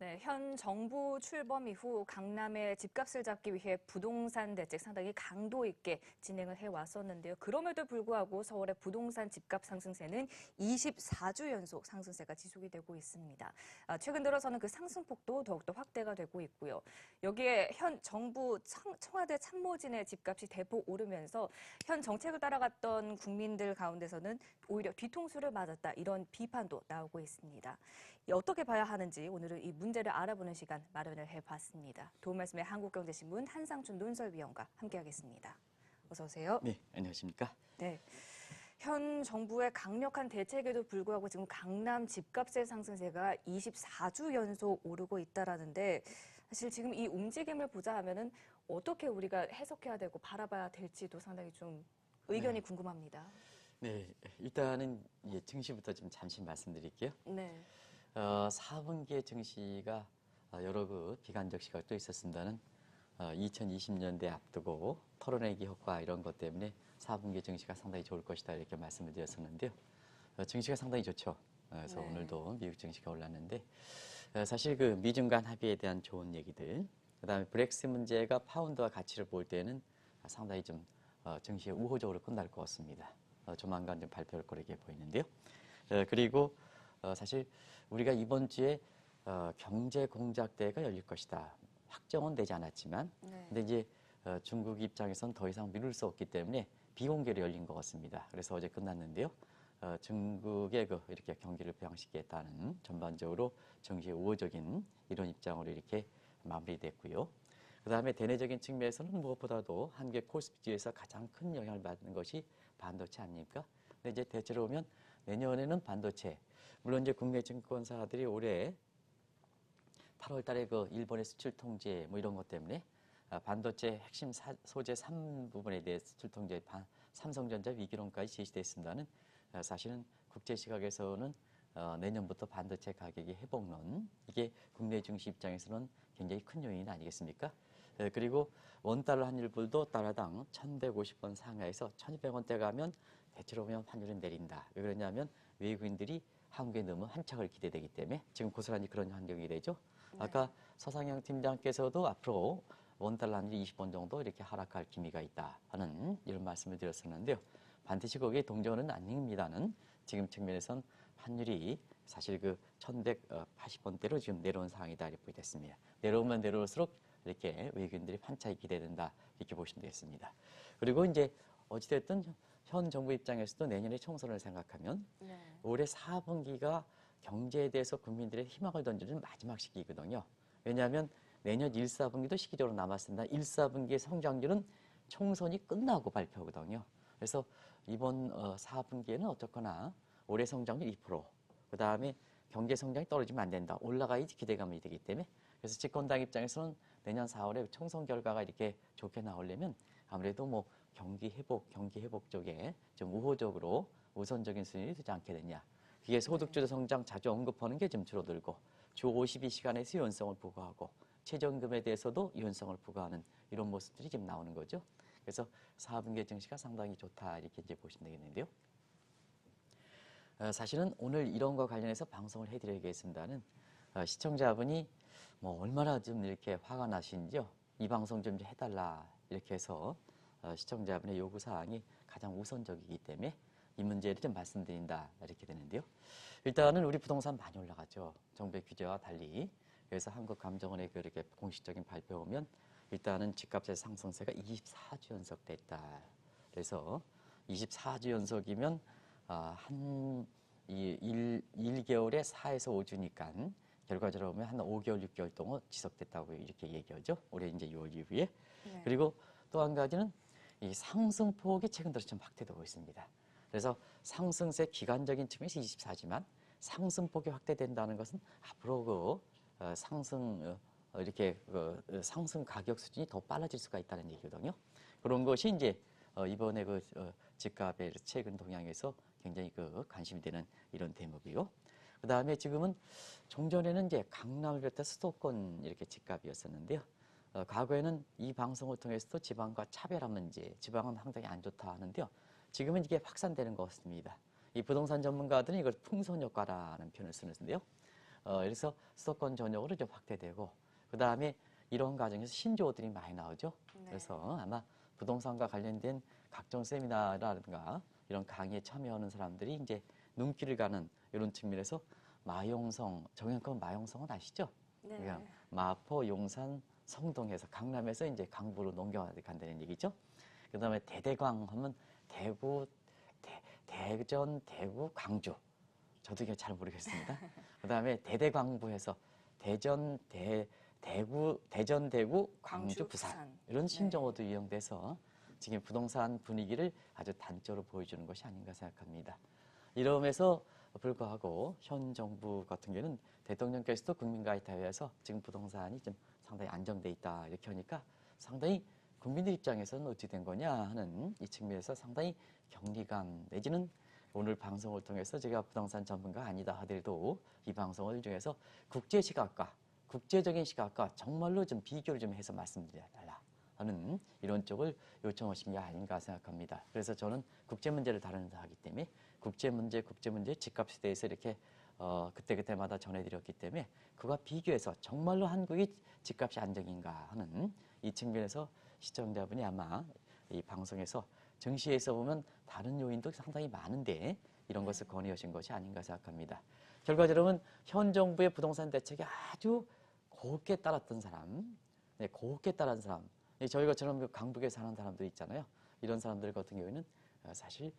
네, 현 정부 출범 이후 강남의 집값을 잡기 위해 부동산 대책 상당히 강도 있게 진행을 해왔었는데요. 그럼에도 불구하고 서울의 부동산 집값 상승세는 24주 연속 상승세가 지속이 되고 있습니다. 최근 들어서는 그 상승폭도 더욱더 확대가 되고 있고요. 여기에 현 정부 청와대 참모진의 집값이 대폭 오르면서 현 정책을 따라갔던 국민들 가운데서는 오히려 뒤통수를 맞았다, 이런 비판도 나오고 있습니다. 어떻게 봐야 하는지 오늘은 이 문제를 알아보는 시간 마련을 해봤습니다. 도움 말씀에 한국경제신문 한상춘 논설위원과 함께하겠습니다. 어서 오세요. 네, 안녕하십니까? 네. 현 정부의 강력한 대책에도 불구하고 지금 강남 집값의 상승세가 24주 연속 오르고 있다라는데, 사실 지금 이 움직임을 보자 하면은 어떻게 우리가 해석해야 되고 바라봐야 될지도 상당히 좀 의견이 궁금합니다. 네, 일단은 증시부터 좀 잠시 말씀드릴게요. 네. 4분기의 증시가 여러 비관적 시각도 있었습니다는 2020년대 앞두고 털어내기 효과 이런 것 때문에 4분기 증시가 상당히 좋을 것이다 이렇게 말씀을 드렸었는데요. 증시가 상당히 좋죠. 그래서 네. 오늘도 미국 증시가 올랐는데 사실 그 미중 간 합의에 대한 좋은 얘기들, 그다음에 브렉시트 문제가 파운드와 가치를 볼 때는 상당히 좀 증시에 우호적으로 끝날 것 같습니다. 조만간 좀 발표할 거라게 보이는데요. 그리고 사실 우리가 이번 주에 경제 공작대회가 열릴 것이다. 확정은 되지 않았지만, 네. 근데 이제 중국 입장에선 더 이상 미룰 수 없기 때문에 비공개로 열린 것 같습니다. 그래서 어제 끝났는데요. 중국의 이렇게 경기를 부양시키겠다는 전반적으로 정시의 우호적인 이런 입장으로 이렇게 마무리됐고요. 그 다음에 대내적인 측면에서는 무엇보다도 한국의 코스피지에서 가장 큰 영향을 받는 것이 반도체 아닙니까? 근데 이제 대체로 보면 내년에는 반도체, 물론 이제 국내 증권사들이 올해 8월 달에 그 일본의 수출 통제 뭐 이런 것 때문에 반도체 핵심 소재 3부분에 대해 수출 통제 삼성전자 위기론까지 제시됐습니다는 사실은 국제 시각에서는 내년부터 반도체 가격의 회복론, 이게 국내 증시 입장에서는 굉장히 큰 요인 아니겠습니까? 그리고 원달러 환율불도 달러당 1,150원 상하에서 1,200원대 가면 대체로 보면 환율은 내린다. 왜 그러냐면 외국인들이 한국에 너무 한착을 기대되기 때문에 지금 고스란히 그런 환경이 되죠. 네. 아까 서상영 팀장께서도 앞으로 원달러 환율이 20원 정도 이렇게 하락할 기미가 있다 하는 이런 말씀을 드렸었는데요. 반드시 거기에 동전은 아닙니다는 지금 측면에선 환율이 사실 그 1,180원대로 지금 내려온 상황이다 이렇게 됐습니다. 내려오면 내려올수록 이렇게 외국인들이 판차에 기대된다 이렇게 보시면 되겠습니다. 그리고 이제 어찌됐든 현 정부 입장에서도 내년에 총선을 생각하면 네. 올해 4분기가 경제에 대해서 국민들의 희망을 던지는 마지막 시기거든요. 왜냐하면 내년 1, 4분기도 시기적으로 남았습니다. 1, 4분기의 성장률은 총선이 끝나고 발표거든요. 그래서 이번 4분기에는 어쨌거나 올해 성장률 2%, 그 다음에 경제 성장이 떨어지면 안 된다. 올라가야지 기대감이 되기 때문에. 그래서 집권당 입장에서는 내년 4월에 총선 결과가 이렇게 좋게 나오려면 아무래도 뭐 경기 회복 쪽에 좀 우호적으로 우선적인 순위를 두지 않게 되냐. 그게 소득주도 성장 자주 언급하는 게 좀 줄어들고 주 52시간에서 유연성을 부과하고 최저임금에 대해서도 유연성을 부과하는 이런 모습들이 지금 나오는 거죠. 그래서 4분기 증시가 상당히 좋다 이렇게 이제 보시면 되겠는데요. 사실은 오늘 이런 거 관련해서 방송을 해드려야겠습니다는 시청자분이 뭐 얼마나 좀 이렇게 화가 나시는지요. 이 방송 좀 해달라 이렇게 해서 시청자분의 요구사항이 가장 우선적이기 때문에 이 문제를 좀 말씀드린다 이렇게 되는데요. 일단은 우리 부동산 많이 올라가죠. 정부의 규제와 달리. 그래서 한국감정원의 그렇게 공식적인 발표 보면 일단은 집값의 상승세가 24주 연속 됐다. 그래서 24주 연속이면 한 1개월에 4에서 5주니까 결과적으로 보면 한 5개월, 6개월 동안 지속됐다고 이렇게 얘기하죠. 올해 이제 6월 이후에. 네. 그리고 또 한 가지는 이 상승폭이 최근 들어 좀 확대되고 있습니다. 그래서 상승세 기간적인 측면에서 24지만 상승폭이 확대된다는 것은 앞으로 이렇게 상승 가격 수준이 더 빨라질 수가 있다는 얘기거든요. 그런 것이 이제 이번에 집값의 최근 동향에서 굉장히 관심이 되는 이런 대목이요. 그 다음에 지금은 종전에는 이제 강남을 비롯해 수도권 이렇게 집값이었었는데요. 과거에는 이 방송을 통해서도 지방과 차별화 문제, 지방은 상당히 안 좋다 하는데요. 지금은 이게 확산되는 것 같습니다. 이 부동산 전문가들은 이걸 풍선 효과라는 표현을 쓰는데요. 그래서 수도권 전역으로 좀 확대되고 그 다음에 이런 과정에서 신조어들이 많이 나오죠. 네. 그래서 아마 부동산과 관련된 각종 세미나라든가 이런 강의에 참여하는 사람들이 이제 눈길을 가는 이런 측면에서 마용성, 정형권 마용성은 아시죠? 네. 그러니까 마포, 용산, 성동에서 강남에서 이제 강북으로 넘겨간다는 얘기죠. 그다음에 대대광 하면 대구, 대전, 대구, 광주. 저도 이게 잘 모르겠습니다. 그다음에 대대광부에서 대전, 대구, 대전, 대구, 광주, 부산 이런 신정어도 이용돼서 지금 부동산 분위기를 아주 단적으로 보여주는 것이 아닌가 생각합니다. 이러면서 불구하고 현 정부 같은 경우는 대통령께서도 국민과의 대화에서 지금 부동산이 좀 상당히 안정돼 있다 이렇게 하니까 상당히 국민들 입장에서는 어찌 된 거냐 하는 이 측면에서 상당히 격리감 내지는 오늘 방송을 통해서 제가 부동산 전문가 아니다 하더라도 이 방송을 통해서 국제 시각과 국제적인 시각과 정말로 좀 비교를 좀 해서 말씀드려달라 하는 이런 쪽을 요청하신 게 아닌가 생각합니다. 그래서 저는 국제 문제를 다루는다 하기 때문에 국제 문제, 집값에 대해서 이렇게 그때그때마다 전해드렸기 때문에 그와 비교해서 정말로 한국이 집값이 안정인가 하는 이 측면에서 시청자분이 아마 이 방송에서 증시에서 보면 다른 요인도 상당히 많은데 이런 것을 건의하신 것이 아닌가 생각합니다. 결과적으로는 현 정부의 부동산 대책이 아주 곱게 따랐던 사람, 곱게 따른 사람, 저희 것처럼 강북에 사는 사람들 있잖아요. 이런 사람들 같은 경우에는 사실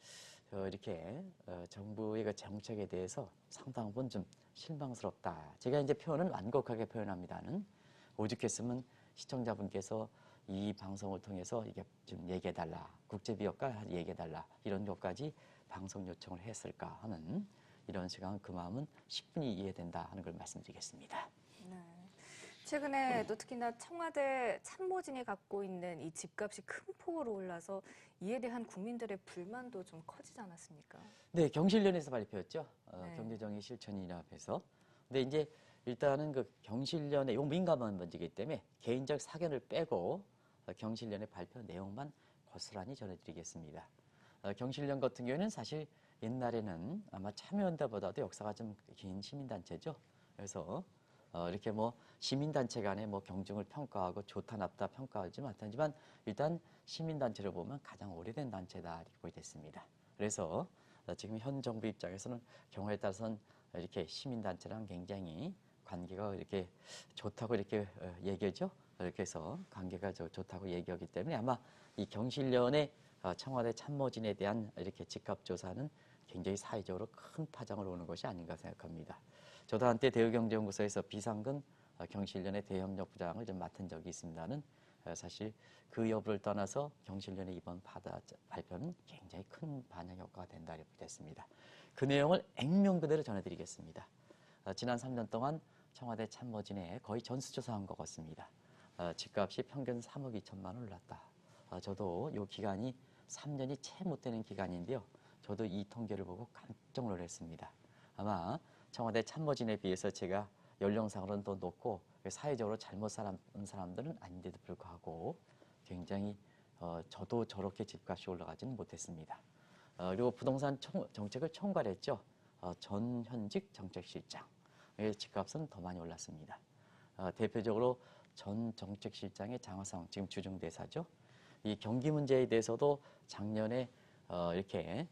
이렇게 정부의 그 정책에 대해서 상당 부분 좀 실망스럽다. 제가 이제 표현을 완곡하게 표현합니다는 오죽했으면 시청자분께서 이 방송을 통해서 이게 좀 얘기해달라. 국제비역과 얘기해달라. 이런 것까지 방송 요청을 했을까 하는 이런 시간 그 마음은 10분이 이해된다 하는 걸 말씀드리겠습니다. 네. 최근에 또 특히나 청와대 참모진이 갖고 있는 이 집값이 큰 폭으로 올라서 이에 대한 국민들의 불만도 좀 커지지 않았습니까? 네, 경실련에서 발표했죠. 네. 경제정의 실천이라면서. 근데 이제 일단은 그 경실련의 요 민감한 문제이기 때문에 개인적 사견을 빼고 경실련의 발표 내용만 고스란히 전해드리겠습니다. 경실련 같은 경우에는 사실 옛날에는 아마 참여연대보다도 역사가 좀 긴 시민단체죠. 그래서 이렇게 뭐 시민단체 간에 뭐 경중을 평가하고 좋다 나쁘다 평가하지 못하지만 일단 시민단체를 보면 가장 오래된 단체다 이렇게 됐습니다. 그래서 지금 현 정부 입장에서는 경우에 따라서는 이렇게 시민단체랑 굉장히 관계가 이렇게 좋다고 이렇게 얘기하죠. 이렇게 해서 관계가 좋다고 얘기하기 때문에 아마 이 경실련의 청와대 참모진에 대한 이렇게 집값조사는 굉장히 사회적으로 큰 파장을 오는 것이 아닌가 생각합니다. 저도 한때 대우경제연구소에서 비상근 경실련의 대협력 부장을 좀 맡은 적이 있습니다는 사실 그 여부를 떠나서 경실련의 이번 발표는 굉장히 큰 반영 효과가 된다 이렇게 됐습니다. 그 내용을 액면 그대로 전해드리겠습니다. 지난 3년 동안 청와대 참모진에 거의 전수조사한 것 같습니다. 집값이 평균 3억 2천만 원 올랐다. 저도 이 기간이 3년이 채 못 되는 기간인데요. 저도 이 통계를 보고 깜짝 놀랐습니다. 아마 청와대 참모진에 비해서 제가 연령상으로는 더 높고 사회적으로 잘못 사는 사람들은 아닌데도 불구하고 굉장히 저도 저렇게 집값이 올라가지는 못했습니다. 그리고 부동산 정책을 총괄했죠. 전 현직 정책실장의 집값은 더 많이 올랐습니다. 대표적으로 전 정책실장의 장하성 지금 주중대사죠. 이 경기 문제에 대해서도 작년에 이렇게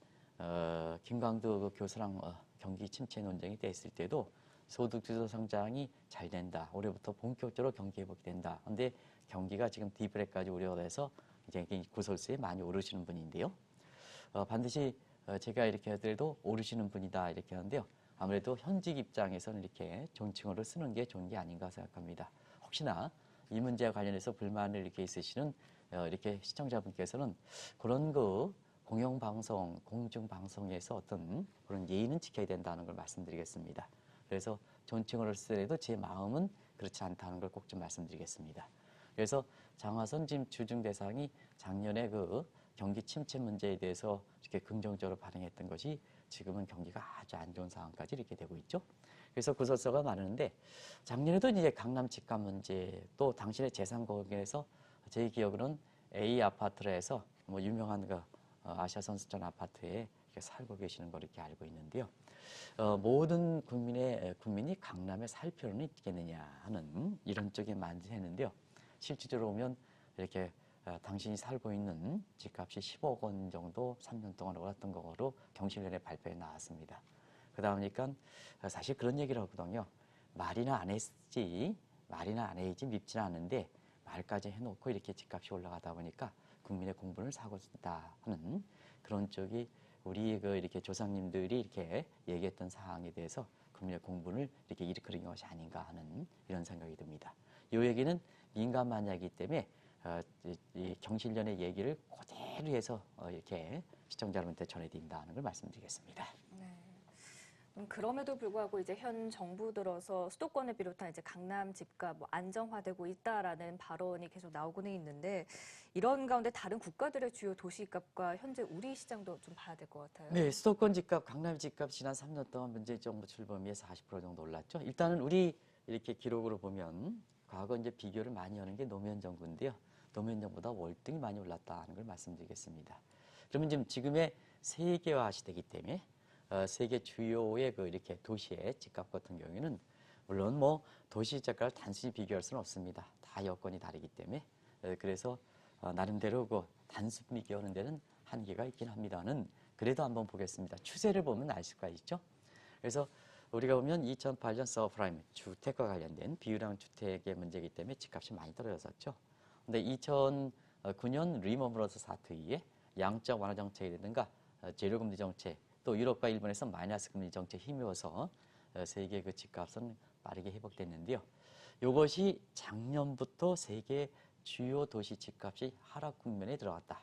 김광두 교수랑 경기 침체 논쟁이 됐을 때도 소득주도 성장이 잘 된다. 올해부터 본격적으로 경기 회복이 된다. 그런데 경기가 지금 디브레까지 우려돼서 이제 구설수에 많이 오르시는 분인데요. 반드시 제가 이렇게 하더라도 오르시는 분이다 이렇게 하는데요. 아무래도 현직 입장에서는 이렇게 존칭어를 쓰는 게 좋은 게 아닌가 생각합니다. 혹시나 이 문제와 관련해서 불만을 이렇게 있으시는 이렇게 시청자분께서는 그런 그 공영방송, 공중방송에서 어떤 그런 예의는 지켜야 된다는 걸 말씀드리겠습니다. 그래서 존칭어를 쓰더라도 제 마음은 그렇지 않다는 걸 꼭 좀 말씀드리겠습니다. 그래서 장하선 지금 주중대상이 작년에 그 경기 침체 문제에 대해서 이렇게 긍정적으로 반응했던 것이 지금은 경기가 아주 안 좋은 상황까지 이렇게 되고 있죠. 그래서 구설서가 많은데 작년에도 이제 강남 집값 문제 또 당신의 재산 공개에서 제 기억으로는 A 아파트로 해서 뭐 유명한 그 아시아 선수촌 아파트에 이렇게 살고 계시는 걸 이렇게 알고 있는데요. 모든 국민이 강남에 살 필요는 있겠느냐 하는 이런 쪽에 만지했는데요. 실질적으로 보면 이렇게 당신이 살고 있는 집값이 10억 원 정도 3년 동안 올랐던 거로 경실련의 발표에 나왔습니다. 그러다 보니까 사실 그런 얘기를 하거든요. 말이나 안 해야지 밉지는 않은데 말까지 해놓고 이렇게 집값이 올라가다 보니까 국민의 공분을 사고 있다 하는 그런 쪽이 우리 이렇게 조상님들이 이렇게 얘기했던 사항에 대해서 국민의 공분을 이렇게 일으키는 것이 아닌가 하는 이런 생각이 듭니다. 이 얘기는 민간 만약이기 때문에 이 경실련의 얘기를 그대로 해서 이렇게 시청자 여러분한테 전해드린다는 걸 말씀드리겠습니다. 네. 그럼에도 불구하고 이제 현 정부 들어서 수도권을 비롯한 이제 강남 집값 뭐 안정화되고 있다라는 발언이 계속 나오고는 있는데 이런 가운데 다른 국가들의 주요 도시값과 현재 우리 시장도 좀 봐야 될 것 같아요. 네, 수도권 집값, 강남 집값 지난 3년 동안 문재인 정부 출범 이에 40% 정도 올랐죠. 일단은 우리 이렇게 기록으로 보면 과거 이제 비교를 많이 하는 게 노무현 정부인데요. 노무현 정부보다 월등히 많이 올랐다는 걸 말씀드리겠습니다. 그러면 지금의 세계화 시대이기 때문에 세계 주요의 이렇게 도시의 집값 같은 경우에는 물론 뭐 도시 집값을 단순히 비교할 수는 없습니다. 다 여건이 다르기 때문에 그래서 나름대로 단순 비교하는 데는 한계가 있긴 합니다는 그래도 한번 보겠습니다. 추세를 보면 알 수가 있죠. 그래서 우리가 보면 2008년 서브프라임 주택과 관련된 비유랑 주택의 문제이기 때문에 집값이 많이 떨어졌었죠. 근데 2009년 리먼 브러더스 사태 이후에 양적 완화 정책이라든가 제로금리 정책 또 유럽과 일본에서 마이너스 금리 정책에 힘입어서 세계 집값은 빠르게 회복됐는데요. 이것이 작년부터 세계 주요 도시 집값이 하락 국면에 들어갔다.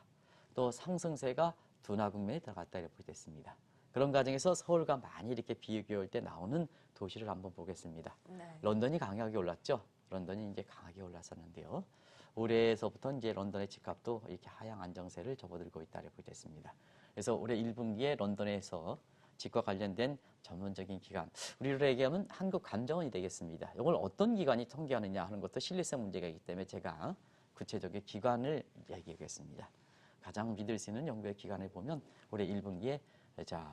또 상승세가 둔화 국면에 들어갔다 이렇게 됐습니다. 그런 과정에서 서울과 많이 이렇게 비교할 때 나오는 도시를 한번 보겠습니다. 네. 런던이 강하게 올랐죠. 런던이 이제 강하게 올랐었는데요. 올해에서부터 이제 런던의 집값도 이렇게 하향 안정세를 접어들고 있다 이렇게 됐습니다. 그래서 올해 1분기에 런던에서 집과 관련된 전문적인 기관, 우리로 얘기하면 한국감정원이 되겠습니다. 이걸 어떤 기관이 통계하느냐 하는 것도 신뢰성 문제가 있기 때문에 제가 구체적인 기관을 얘기하겠습니다. 가장 믿을 수 있는 연구의 기관을 보면 올해 1분기에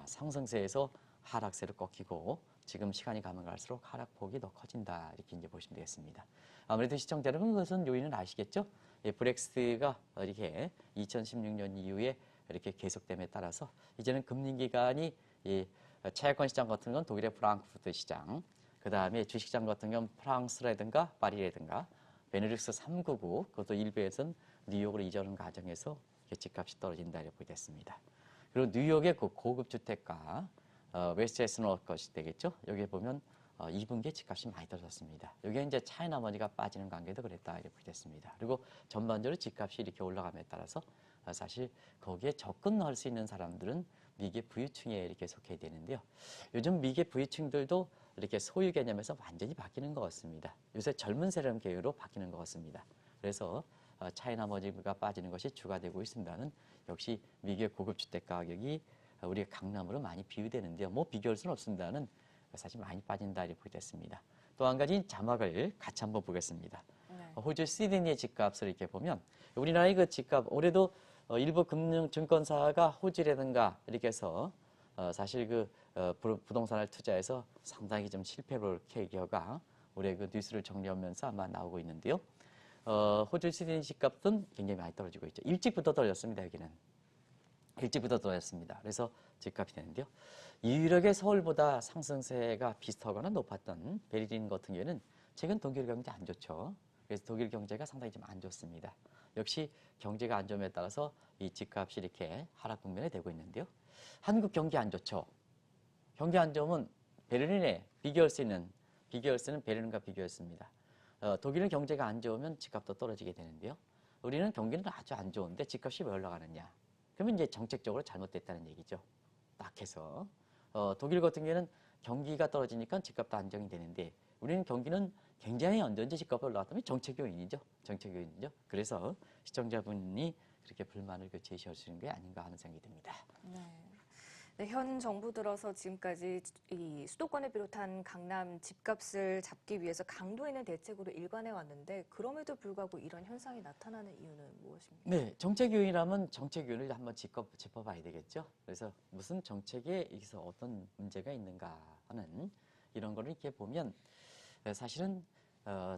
상승세에서 하락세로 꺾이고 지금 시간이 가면 갈수록 하락폭이 더 커진다 이렇게 이제 보시면 되겠습니다. 아무래도 시청자 여러분 그것은 요인은 아시겠죠? 브렉시트가 이렇게 2016년 이후에 이렇게 계속됨에 따라서 이제는 금리 기간이 채권 시장 같은 건 독일의 프랑크푸르트 시장, 그 다음에 주식시장 같은 건 프랑스라든가 파리라든가 베네룩스 3국우 그것도 일부에서는 뉴욕으로 이전하는 과정에서 집값이 떨어진다 이렇게 됐습니다. 그리고 뉴욕의 고급 주택가 웨스트체스너 것이 되겠죠. 여기에 보면 2분기에 집값이 많이 떨어졌습니다. 여기에 이제 차이나 머니가 빠지는 관계도 그랬다 이렇게 됐습니다. 그리고 전반적으로 집값이 이렇게 올라감에 따라서 사실 거기에 접근할 수 있는 사람들은 미개 부유층에 이렇게 속해 되는데요. 요즘 미개 부유층들도 이렇게 소유 개념에서 완전히 바뀌는 것 같습니다. 요새 젊은 세력 계열로 바뀌는 것 같습니다. 그래서 차이나 머니가 빠지는 것이 주가 되고 있습니다는 역시 미개 고급 주택 가격이 우리가 강남으로 많이 비유되는데요. 뭐 비교할 수는 없습니다는 사실 많이 빠진다 이렇게 됐습니다. 또 한 가지 자막을 같이 한번 보겠습니다. 네. 호주 시드니의 집값을 이렇게 보면 우리나라의 그 집값 올해도 일부 금융 증권사가 호주라든가 이렇게 해서 사실 부동산을 투자해서 상당히 좀 실패로 계기가 올해 그 뉴스를 정리하면서 아마 나오고 있는데요. 호주 시드니 집값은 굉장히 많이 떨어지고 있죠. 일찍부터 떨어졌습니다. 여기는 일찍부터 떨어졌습니다. 그래서 집값이 되는데요. 유일하게 서울보다 상승세가 비슷하거나 높았던 베를린 같은 경우에는 최근 독일 경제 안 좋죠. 그래서 독일 경제가 상당히 좀 안 좋습니다. 역시 경제가 안 좋음에 따라서 이 집값이 이렇게 하락 국면에 되고 있는데요. 한국 경기 안 좋죠. 경기 안 좋으면 베를린에 비교할 수 있는 베를린과 비교했습니다. 독일은 경제가 안 좋으면 집값도 떨어지게 되는데요. 우리는 경기는 아주 안 좋은데 집값이 왜 올라가느냐? 그러면 이제 정책적으로 잘못됐다는 얘기죠. 딱 해서 독일 같은 경우에는 경기가 떨어지니까 집값도 안정이 되는데 우리는 경기는 굉장히 안 좋은데 집값이 올라갔다면 정책 요인이죠. 정책 요인이죠. 그래서 시청자분이 그렇게 불만을 제시하시는 게 아닌가 하는 생각이 듭니다. 네. 네, 현 정부 들어서 지금까지 이 수도권을 비롯한 강남 집값을 잡기 위해서 강도 있는 대책으로 일관해 왔는데 그럼에도 불구하고 이런 현상이 나타나는 이유는 무엇입니까? 네, 정책 요인이라면 정책 요인을 한번 짚어봐야 되겠죠. 그래서 무슨 정책에 있어 어떤 문제가 있는가 하는 이런 거를 이렇게 보면 사실은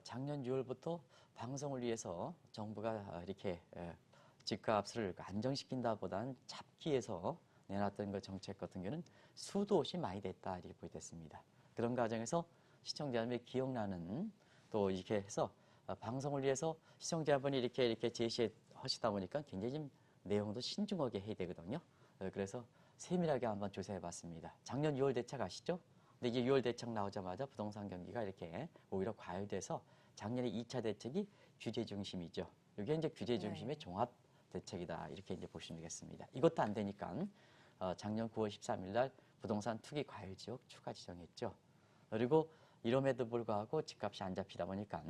작년 6월부터 방송을 위해서 정부가 이렇게 집값을 안정시킨다보다는 잡기 위해서 내놨던 그 정책 같은 경우는 수도 없이 많이 됐다 이렇게 보겠습니다. 그런 과정에서 시청자분이 기억나는 또 이렇게 해서 방송을 위해서 시청자분이 이렇게 제시하시다 보니까 굉장히 좀 내용도 신중하게 해야 되거든요. 그래서 세밀하게 한번 조사해 봤습니다. 작년 6월 대책 아시죠? 근데 이제 6월 대책 나오자마자 부동산 경기가 이렇게 오히려 과열돼서 작년에 2차 대책이 규제 중심이죠. 이게 이제 규제 중심의 네. 종합 대책이다 이렇게 이제 보시면 되겠습니다. 이것도 안 되니까 작년 9월 13일 날 부동산 투기 과열 지역 추가 지정했죠. 그리고 이럼에도 불구하고 집값이 안 잡히다 보니까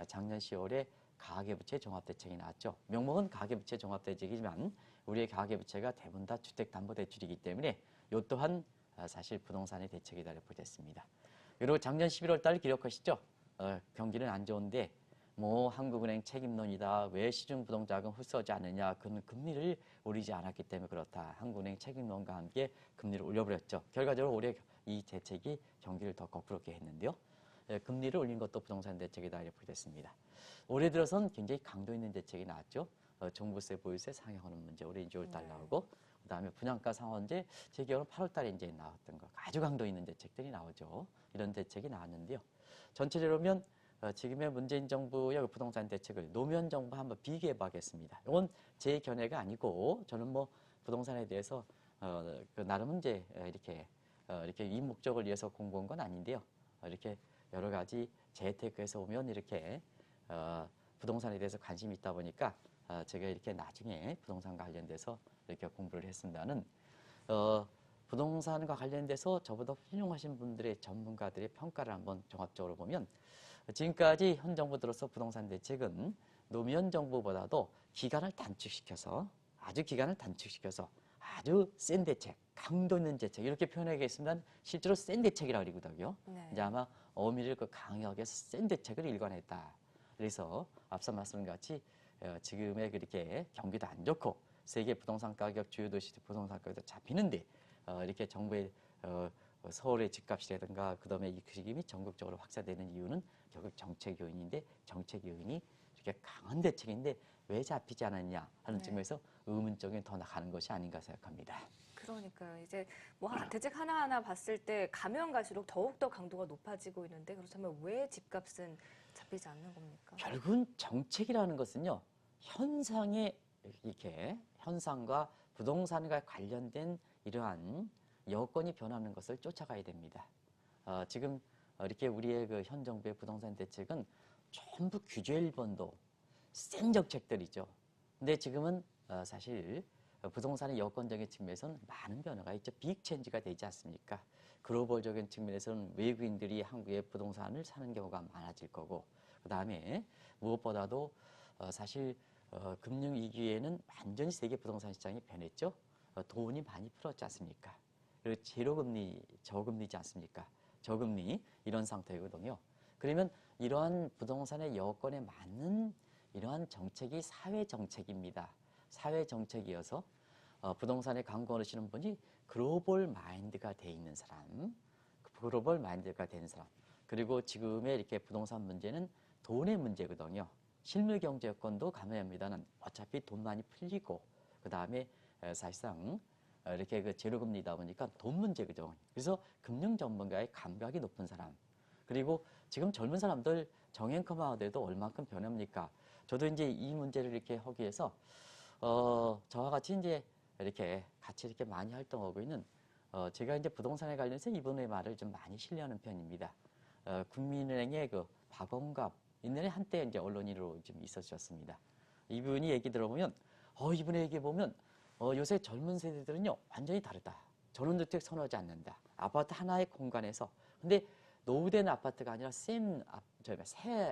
작년 10월에 가계부채 종합대책이 나왔죠. 명목은 가계부채 종합대책이지만 우리의 가계부채가 대부분 다 주택담보대출이기 때문에 이 또한 사실 부동산의 대책이다 이렇게 보겠습니다. 그리고 작년 11월 달 기록하시죠. 경기는 안 좋은데 뭐 한국은행 책임론이다. 왜 시중부동자금 흡수하지 않느냐. 그는 금리를 올리지 않았기 때문에 그렇다. 한국은행 책임론과 함께 금리를 올려버렸죠. 결과적으로 올해 이 대책이 경기를 더 거꾸롭게 했는데요. 금리를 올린 것도 부동산 대책이다 이렇게 됐습니다. 올해 들어선 굉장히 강도 있는 대책이 나왔죠. 종부세, 보유세 상향하는 문제 올해 6월 달 나오고 그다음에 분양가 상한제 제 기억으로 8월 달에 이제 나왔던 거 아주 강도 있는 대책들이 나오죠. 이런 대책이 나왔는데요. 전체적으로 보면 지금의 문재인 정부의 부동산 대책을 노무현 정부 한번 비교해 보겠습니다. 이건 제 견해가 아니고 저는 뭐 부동산에 대해서 그 나름은 이제 이렇게 이 목적을 위해서 공부한 건 아닌데요. 이렇게 여러 가지 재테크에서 오면 이렇게 부동산에 대해서 관심이 있다 보니까 제가 이렇게 나중에 부동산 관련돼서 이렇게 공부를 했습니다는 부동산과 관련돼서 저보다 훌륭하신 분들의 전문가들의 평가를 한번 종합적으로 보면 지금까지 현 정부 들어서 부동산 대책은 노무현 정부보다도 기간을 단축시켜서 아주 센 대책, 강도 있는 대책 이렇게 표현하겠습니다. 실제로 센 대책이라고 그러거든요. 네. 이제 아마 어미를 그 강하게 해서 센 대책을 일관했다. 그래서 앞서 말씀드린 같이 지금의 그렇게 경기도 안 좋고 세계 부동산 가격 주요 도시 부동산 가격도 잡히는데 이렇게 정부의 서울의 집값이라든가 그다음에 이 기금이 전국적으로 확산되는 이유는 결국 정책 요인인데 정책 요인이 이렇게 강한 대책인데 왜 잡히지 않았냐 하는 측면에서 의문점이 더 나가는 것이 아닌가 생각합니다. 그러니까 이제 뭐 대책 하나하나 봤을 때 가면 갈수록 더욱더 강도가 높아지고 있는데 그렇다면 왜 집값은 잡히지 않는 겁니까? 결국은 정책이라는 것은요 현상에 이렇게 현상과 부동산과 관련된 이러한 여건이 변하는 것을 쫓아가야 됩니다. 지금 이렇게 우리의 그 현 정부의 부동산 대책은 전부 규제 일본도 센 정책들이죠. 근데 지금은 사실 부동산의 여건적인 측면에서는 많은 변화가 있죠. 빅 체인지가 되지 않습니까? 글로벌적인 측면에서는 외국인들이 한국의 부동산을 사는 경우가 많아질 거고 그다음에 무엇보다도 사실 금융위기에는 완전히 세계 부동산 시장이 변했죠. 돈이 많이 풀었지 않습니까? 그리고 제로금리, 저금리지 않습니까? 저금리 이런 상태거든요. 그러면 이러한 부동산의 여건에 맞는 이러한 정책이 사회정책입니다. 사회정책이어서 부동산에 광고하시는 분이 글로벌 마인드가 돼 있는 사람, 글로벌 마인드가 되는 사람. 그리고 지금의 이렇게 부동산 문제는 돈의 문제거든요. 실물 경제 여건도 가능합니다는 어차피 돈 많이 풀리고 그 다음에 사실상 이렇게 그 제로금리다 보니까 돈 문제거죠. 그래서 금융 전문가의 감각이 높은 사람. 그리고 지금 젊은 사람들 정형커마어돼도 얼만큼 변합니까? 저도 이제 이 문제를 이렇게 하기 위해서 저와 같이 이제 이렇게 같이 이렇게 많이 활동하고 있는 제가 이제 부동산에 관련해서 이분의 말을 좀 많이 신뢰하는 편입니다. 국민은행의 그 박원갑 옛날에 한때 이제 언론인으로 좀 있었습니다. 이분이 얘기 들어보면 이분의 얘기 보면 요새 젊은 세대들은요 완전히 다르다. 전원주택 선호하지 않는다. 아파트 하나의 공간에서 근데 노후된 아파트가 아니라 새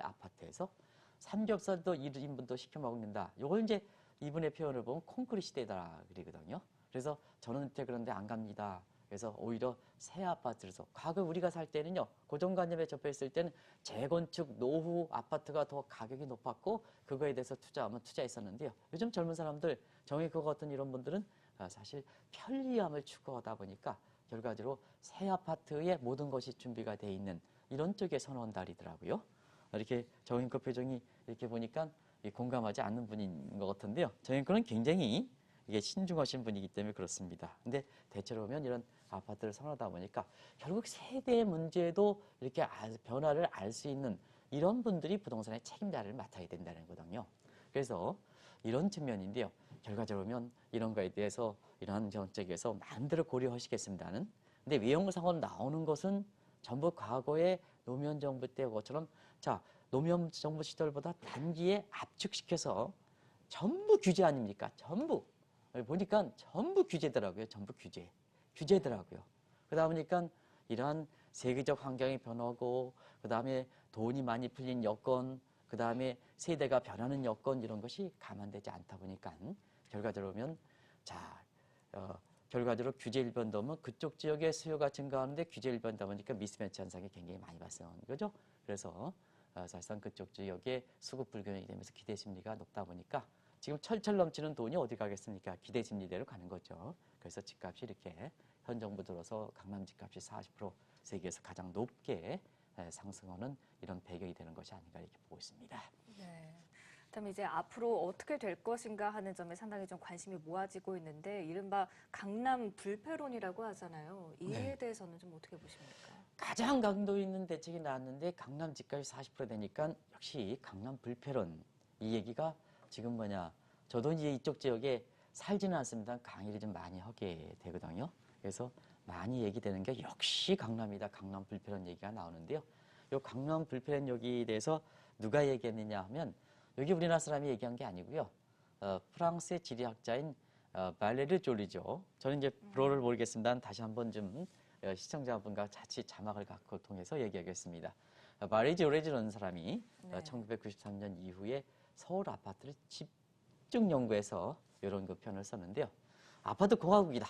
아파트에서 삼겹살도 1인분도 시켜 먹는다. 요걸 이제 이분의 표현을 보면 콘크리트 시대다 그러거든요. 그래서 전원주택 그런데 안 갑니다. 그래서 오히려 새 아파트로서 과거 우리가 살 때는요, 고정관념에 접했을 때는 재건축 노후 아파트가 더 가격이 높았고 그거에 대해서 투자하면 투자했었는데요. 요즘 젊은 사람들, 정의과 같은 이런 분들은 사실 편리함을 추구하다 보니까 결과적으로 새 아파트에 모든 것이 준비가 돼 있는 이런 쪽에 선호한다리더라고요. 이렇게 정인권 표정이 이렇게 보니까 공감하지 않는 분인 것 같은데요. 정인권은 굉장히 이게 신중하신 분이기 때문에 그렇습니다. 근데 대체로 보면 이런 아파트를 선호하다 보니까 결국 세대의 문제도 이렇게 변화를 알 수 있는 이런 분들이 부동산의 책임자를 맡아야 된다는 거거든요. 그래서 이런 측면인데요. 결과적으로 보면 이런 거에 대해서 이러한 정책에서 마음대로 고려하시겠습니다는. 근데 외형상으로 나오는 것은 전부 과거의 노무현 정부 때 것처럼 자, 노무현 정부 시절보다 단기에 압축시켜서 전부 규제 아닙니까? 전부. 보니까 전부 규제더라고요. 전부 규제. 규제더라고요. 그러다 보니까 이러한 세계적 환경이 변하고 그다음에 돈이 많이 풀린 여건, 그다음에 세대가 변하는 여건 이런 것이 감안되지 않다 보니까 결과적으로 보면 자, 결과적으로 규제 일변도면 그쪽 지역의 수요가 증가하는데 규제 일변다 보니까 미스매치 현상이 굉장히 많이 발생하는 거죠. 그래서 사실상 그쪽 지역의 수급 불균형이 되면서 기대 심리가 높다 보니까 지금 철철 넘치는 돈이 어디 가겠습니까? 기대 심리대로 가는 거죠. 그래서 집값이 이렇게 현 정부 들어서 강남 집값이 40% 세계에서 가장 높게 상승하는 이런 배경이 되는 것이 아닌가 이렇게 보고 있습니다. 네. 그다음에 이제 앞으로 어떻게 될 것인가 하는 점에 상당히 좀 관심이 모아지고 있는데 이른바 강남 불패론이라고 하잖아요. 이에 네. 대해서는 좀 어떻게 보십니까? 가장 강도 있는 대책이 나왔는데 강남 집값이 40% 되니까 역시 강남 불패론 이 얘기가 지금 저도 이제 이쪽 지역에 살지는 않습니다. 강의를 좀 많이 하게 되거든요. 그래서 많이 얘기되는 게 역시 강남이다. 강남 불패론 얘기가 나오는데요. 이 강남 불패론 여기에 대해서 누가 얘기했느냐 하면 여기 우리나라 사람이 얘기한 게 아니고요. 프랑스의 지리학자인 발레르 졸리죠. 저는 이제 불어를 모르겠습니다. 다시 한번 좀 시청자분과 같이 자막을 갖고 통해서 얘기하겠습니다. 마리 조레즈라는 사람이 네. 1993년 이후에 서울 아파트를 집중 연구해서 이런 그 표현을 썼는데요. 아파트 공화국이다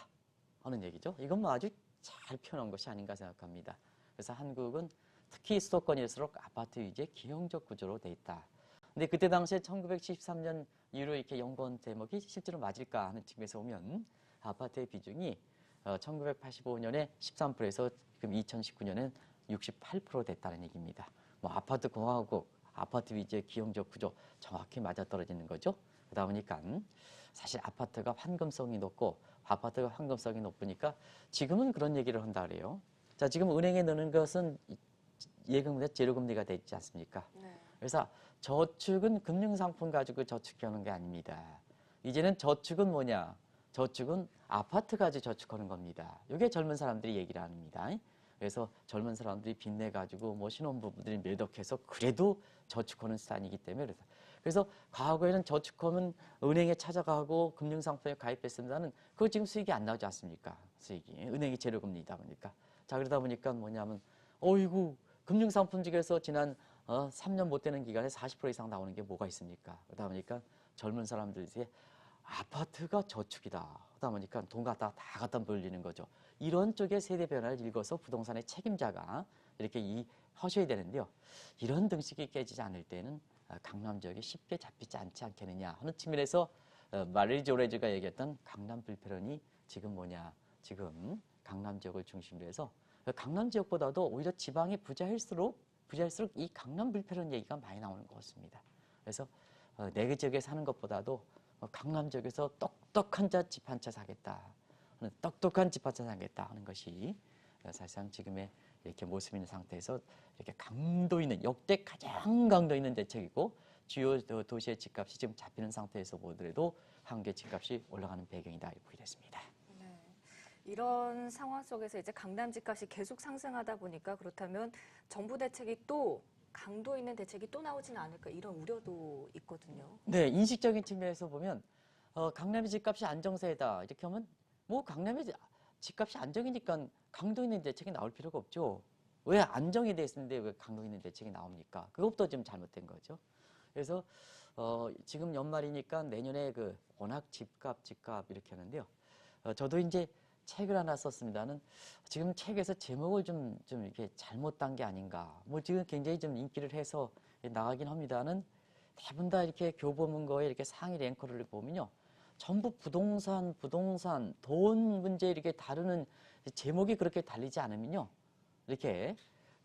하는 얘기죠. 이건 뭐 아주 잘 표현한 것이 아닌가 생각합니다. 그래서 한국은 특히 수도권일수록 아파트 위주의 기형적 구조로 돼 있다. 근데 그때 당시에 1973년 이후로 이렇게 연구한 대목이 실제로 맞을까 하는 측면에서 보면 아파트의 비중이 1985년에 13%에서 지금 2019년엔 68% 됐다는 얘기입니다. 뭐 아파트 공화국, 아파트 위주의 기형적 구조 정확히 맞아떨어지는 거죠. 그러다 보니까 사실 아파트가 환금성이 높고 아파트가 환금성이 높으니까 지금은 그런 얘기를 한다 그래요. 자, 지금 은행에 넣는 것은 예금보다 제로금리가 돼 있지 않습니까? 네. 그래서 저축은 금융상품 가지고 저축하는 게 아닙니다. 이제는 저축은 뭐냐? 저축은 아파트 가지고 저축하는 겁니다. 이게 젊은 사람들이 얘기를 합니다. 그래서 젊은 사람들이 빚내 가지고 뭐 신혼부부들이 매덕해서 그래도 저축하는 스타일이기 때문에 그래서 과거에는 저축하면 은행에 찾아가고 금융상품에 가입했습니다는 그거 지금 수익이 안 나오지 않습니까? 수익이 은행이 제로금리다 보니까 자 그러다 보니까 뭐냐면 어이구 금융상품 중에서 지난 3년 못 되는 기간에 40% 이상 나오는 게 뭐가 있습니까? 그러다 보니까 젊은 사람들이 아파트가 저축이다. 그러다 보니까 돈 다 갖다 벌리는 거죠. 이런 쪽의 세대 변화를 읽어서 부동산의 책임자가 이렇게 하셔야 되는데요. 이런 등식이 깨지지 않을 때는 강남 지역이 쉽게 잡히지 않지 않겠느냐 하는 측면에서 마리 조레즈가 얘기했던 강남 불패론이 지금 지금 강남 지역을 중심으로 해서 강남 지역보다도 오히려 지방이 부자일수록 이 강남 불패론 얘기가 많이 나오는 것 같습니다. 그래서 내 지역에 사는 것보다도 강남 지역에서 똑똑한 집 한 채 사겠다 하는 똑똑한 집 한 채 사겠다 하는 것이 사실상 지금의 이렇게 모습 있는 상태에서 이렇게 강도 있는 역대 가장 강도 있는 대책이고 주요 도시의 집값이 지금 잡히는 상태에서 보더라도 한국의 집값이 올라가는 배경이다 이렇게 보겠습니다. 네. 이런 상황 속에서 이제 강남 집값이 계속 상승하다 보니까 그렇다면 정부 대책이 또 강도 있는 대책이 또 나오지는 않을까 이런 우려도 있거든요. 네, 인식적인 측면에서 보면 강남의 집값이 안정세다 이렇게 하면 뭐 강남의 집값이 안정이니까 강도 있는 대책이 나올 필요가 없죠. 왜 안정이 돼 있는데 왜 강도 있는 대책이 나옵니까? 그것도 좀 잘못된 거죠. 그래서 지금 연말이니까 내년에 워낙 집값 이렇게 하는데요. 저도 이제 책을 하나 썼습니다는 지금 책에서 제목을 좀 이렇게 잘못 단 게 아닌가. 뭐 지금 굉장히 좀 인기를 해서 나가긴 합니다는 대부분 다 이렇게 교보문고에 이렇게 상위 랭커를 보면요. 전부 부동산, 돈 문제 이렇게 다루는 제목이 그렇게 달리지 않으면요. 이렇게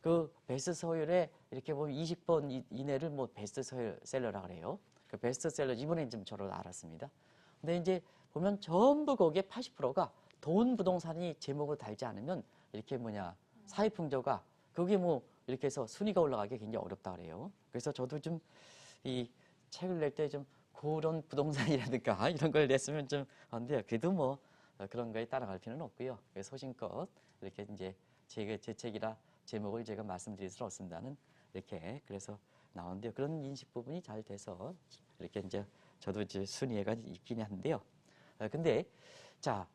그 베스트셀러에 이렇게 보면 20번 이내를 뭐 베스트셀러라 그래요. 그 베스트셀러 이번엔 좀 저를 알았습니다. 근데 이제 보면 전부 거기에 80%가 돈 부동산이 제목을 달지 않으면 이렇게 사회풍조가 그게 뭐 이렇게 해서 순위가 올라가기 굉장히 어렵다 그래요. 그래서 저도 좀 이 책을 낼 때 좀 그런 부동산이라든가 이런 걸 냈으면 좀 안 돼요. 그래도 뭐 그런 거에 따라갈 필요는 없고요. 소신껏 이렇게 이제 제 책이라 제목을 제가 말씀드릴 수는 없습니다는 이렇게 그래서 나오는데요. 그런 인식 부분이 잘 돼서 이렇게 이제 저도 이제 순위가 있긴 한데요. 근데 자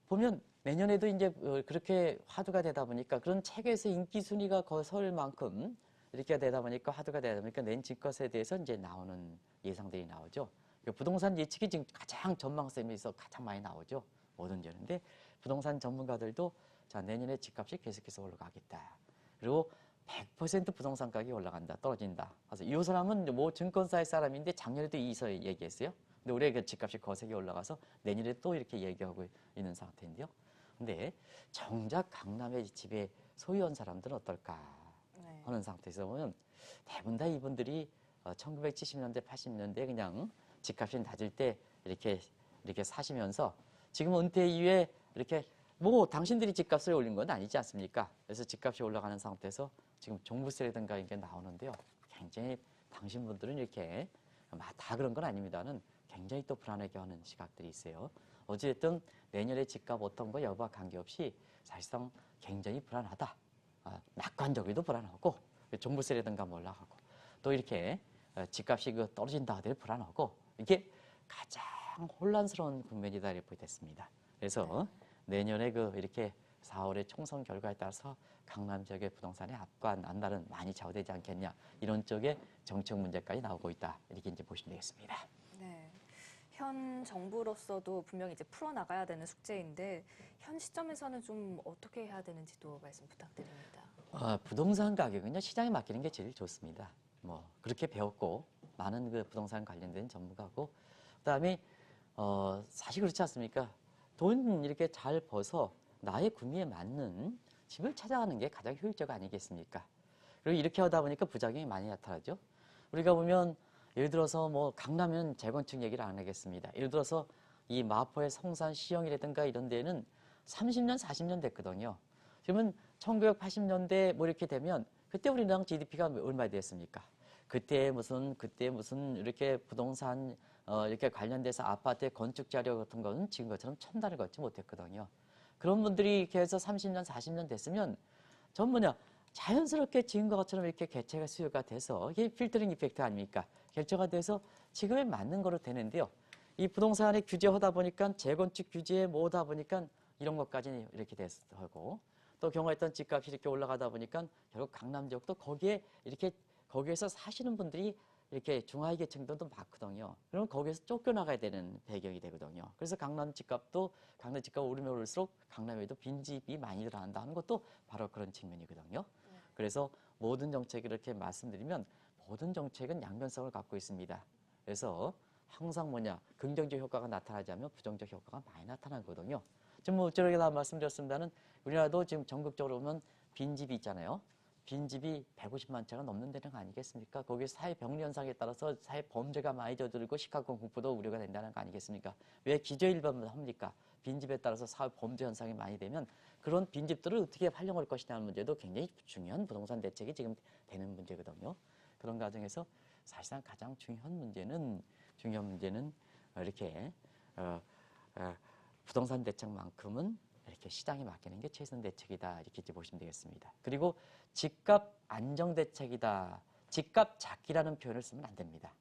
보면 내년에도 이제 그렇게 화두가 되다 보니까 그런 책에서 인기 순위가 거설 만큼 이렇게 되다 보니까 화두가 되다 보니까 내년 집값에 대해서 이제 나오는 예상들이 나오죠. 부동산 예측이 지금 가장 전망세에서 가장 많이 나오죠. 뭐든지. 근데 부동산 전문가들도 자 내년에 집값이 계속해서 올라가겠다. 그리고 100% 부동산 가격이 올라간다, 떨어진다. 그래서 이 사람은 뭐 증권사의 사람인데 작년에도 이서 얘기했어요. 근데 올해 그 집값이 거세게 올라가서 내년에 또 이렇게 얘기하고 있는 상태인데요. 근데 정작 강남의 집에 소유한 사람들은 어떨까 하는 상태에서 보면 대부분 다 이분들이 1970년대, 80년대 그냥 집값이 낮을 때 이렇게 사시면서 지금 은퇴 이후에 이렇게 뭐 당신들이 집값을 올린 건 아니지 않습니까? 그래서 집값이 올라가는 상태에서 지금 종부세라든가 이게 나오는데요. 굉장히 당신분들은 이렇게 다 그런 건 아닙니다는 굉장히 또 불안하게 하는 시각들이 있어요. 어찌됐든 내년에 집값 어떤 거 여부와 관계없이 사실상 굉장히 불안하다. 낙관적이도 불안하고 종부세라든가 뭐 올라가고 또 이렇게 집값이 떨어진다 하더라도 불안하고 이게 가장 혼란스러운 국면이다 이렇게 됐습니다. 그래서 내년에 이렇게 4월의 총선 결과에 따라서 강남 지역의 부동산의 압과 난달은 많이 좌우되지 않겠냐 이런 쪽에 정책 문제까지 나오고 있다 이렇게 이제 보시면 되겠습니다. 네. 현 정부로서도 분명히 이제 풀어나가야 되는 숙제인데 현 시점에서는 좀 어떻게 해야 되는지도 말씀 부탁드립니다. 부동산 가격은요 시장에 맡기는 게 제일 좋습니다. 뭐 그렇게 배웠고 많은 부동산 관련된 전문가고 그다음에 사실 그렇지 않습니까? 돈 이렇게 잘 벌어서 나의 구미에 맞는 집을 찾아가는 게 가장 효율적 아니겠습니까? 그리고 이렇게 하다 보니까 부작용이 많이 나타나죠. 우리가 보면 예를 들어서 뭐 강남은 재건축 얘기를 안 하겠습니다. 예를 들어서 이 마포의 성산 시형이라든가 이런 데는 30년, 40년 됐거든요. 지금은 1980년대 뭐 이렇게 되면 그때 우리나라 GDP가 얼마 됐습니까? 그때 무슨 이렇게 부동산 이렇게 관련돼서 아파트의 건축 자료 같은 거는 지금 것처럼 천 달을 걷지 못했거든요. 그런 분들이 이렇게 해서 30년, 40년 됐으면 전 자연스럽게 지금 것처럼 이렇게 개체가 수요가 돼서 이게 필터링 이펙트 아닙니까? 결정가 돼서 지금에 맞는 거로 되는데요. 이 부동산에 규제하다 보니까 재건축 규제에 모으다 보니까 이런 것까지 이렇게 됐고 또 경험했던 집값이 이렇게 올라가다 보니까 결국 강남 지역도 거기에서 사시는 분들이 이렇게 중하위 계층들도 많거든요. 그럼 거기에서 쫓겨나가야 되는 배경이 되거든요. 그래서 강남 집값 오르면 오를수록 강남에도 빈집이 많이 늘어난다 하는 것도 바로 그런 측면이거든요. 그래서 모든 정책을 이렇게 말씀드리면 모든 정책은 양면성을 갖고 있습니다. 그래서 항상 긍정적 효과가 나타나지 않으면 부정적 효과가 많이 나타나거든요. 지금 뭐 저렇게 다 말씀드렸습니다는 우리나라도 지금 전국적으로 보면 빈집이 있잖아요. 빈집이 150만 채가 넘는 데는 아니겠습니까? 거기에 사회 병리 현상에 따라서 사회 범죄가 많이 저지르고 식학공 공포도 우려가 된다는 거 아니겠습니까? 왜 기저일반을 합니까? 빈집에 따라서 사회 범죄 현상이 많이 되면 그런 빈집들을 어떻게 활용할 것이냐는 문제도 굉장히 중요한 부동산 대책이 지금 되는 문제거든요. 그런 과정에서 사실상 가장 중요한 문제는 이렇게 부동산 대책만큼은 이렇게 시장에 맡기는 게 최선 대책이다 이렇게 이제 보시면 되겠습니다. 그리고 집값 안정 대책이다. 집값 잡기라는 표현을 쓰면 안 됩니다.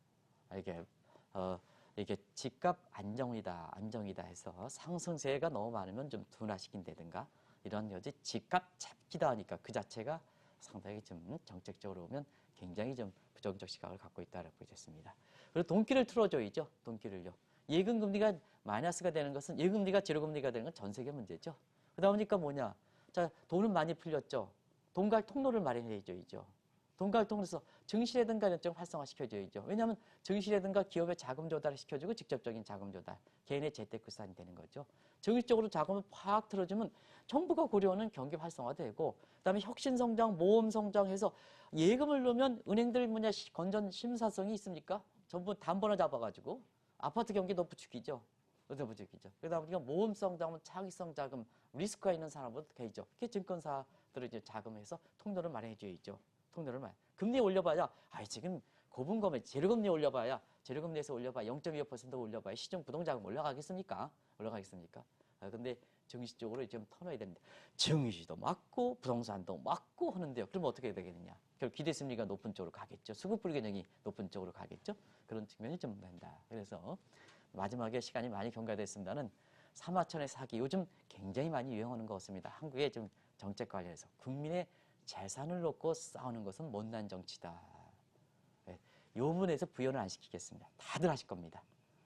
이게 집값 안정이다 해서 상승세가 너무 많으면 좀 둔화시킨다든가 이런 여지 집값 잡기다 하니까 그 자체가 상당히 좀 정책적으로 보면 굉장히 좀 부정적 시각을 갖고 있다라고 보겠습니다. 그리고 돈길을 틀어줘야죠. 돈길을요. 예금 금리가 마이너스가 되는 것은 예금 금리가 제로 금리가 되는 건 전 세계 문제죠. 그러다 보니까 뭐냐? 자, 돈은 많이 풀렸죠. 돈갈 통로를 마련해줘야죠. 돈갈 통로에서 증시라든가 이런 쪽 활성화시켜줘야죠. 왜냐하면 증시라든가 기업의 자금 조달을 시켜주고 직접적인 자금 조달, 개인의 재테크 수단이 되는 거죠. 정기적으로 자금을 팍 틀어주면 정부가 고려하는 경기 활성화되고 그다음에 혁신성장, 모험성장해서 예금을 넣으면 은행들 뭐냐 건전 심사성이 있습니까? 전부 담보나 잡아가지고 아파트 경기 더 부추기죠. 더 부추기죠. 그러다 보니까 모험성 자금, 차기성 자금, 리스크가 있는 사람보다 개이죠. 그게 증권사들을 이제 자금해서 통로를 마련해줘야죠. 통로를 마련. 금리 올려봐야, 지금 고분금에 제로금리 올려봐야, 제로금리에서 올려봐야 0.25% 올려봐야 시중 부동자금 올라가겠습니까? 올라가겠습니까? 근데 증시 쪽으로 좀 터놔야 됩니다. 증시도 맞고 부동산도 맞고 하는데요. 그럼 어떻게 해야 되겠느냐? 결국 기대 심리가 높은 쪽으로 가겠죠. 수급 불균형이 높은 쪽으로 가겠죠. 그런 측면이 좀 된다. 그래서 마지막에 시간이 많이 경과됐습니다는 사마천의 사기 요즘 굉장히 많이 유행하는 것 같습니다. 한국의 좀 정책 관련해서 국민의 재산을 놓고 싸우는 것은 못난 정치다. 네, 이 부분에서 부연을 안 시키겠습니다. 다들 하실 겁니다.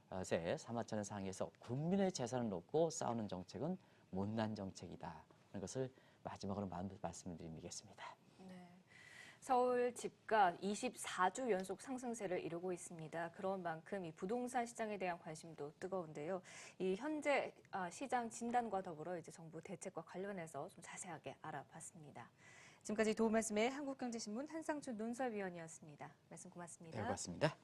어제 사마천의 상에서 국민의 재산을 놓고 싸우는 정책은 못난 정책이다. 하는 것을 마지막으로 말씀드리겠습니다. 네. 서울 집값 24주 연속 상승세를 이루고 있습니다. 그런 만큼 이 부동산 시장에 대한 관심도 뜨거운데요. 이 현재 시장 진단과 더불어 이제 정부 대책과 관련해서 좀 자세하게 알아봤습니다. 지금까지 도움 말씀의 한국경제신문 한상준 논설위원이었습니다. 말씀 고맙습니다. 네, 고맙습니다.